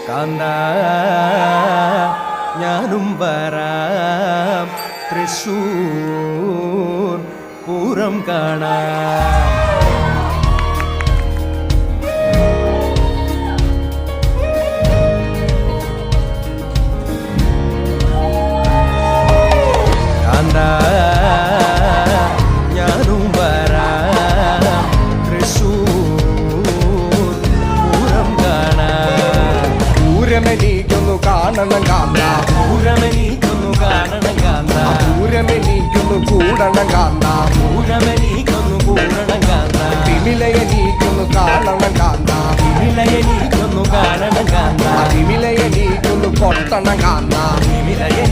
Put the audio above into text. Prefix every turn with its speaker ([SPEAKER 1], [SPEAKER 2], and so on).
[SPEAKER 1] കാന്ത ഞാനും വരാം തൃശൂർ പൂരം കാണാം. കാന്ത ഞാനും വരാം തൃശൂർ പൂരം കാണാം.
[SPEAKER 2] പൂരമെനിക്കൊന്നു കാണണം കാന്ത,
[SPEAKER 1] പൂരമെനിക്കൊന്നു കാണണം കാന്ത,
[SPEAKER 2] പൂരമെനിക്കൊന്നു കൂടണം കാന്ത,
[SPEAKER 1] പൂരമെനിക്കൊന്നു കൂടണം കാന്ത,
[SPEAKER 2] തിമിലയെനിക്കൊന്നു കാണണം കാന്ത,
[SPEAKER 1] വിലയെനിക്കൊന്നു കാണണം കാന്ത,
[SPEAKER 2] തിമിലയെനിക്കൊന്നു കൊട്ടണം കാന്ത,
[SPEAKER 1] വിലയെ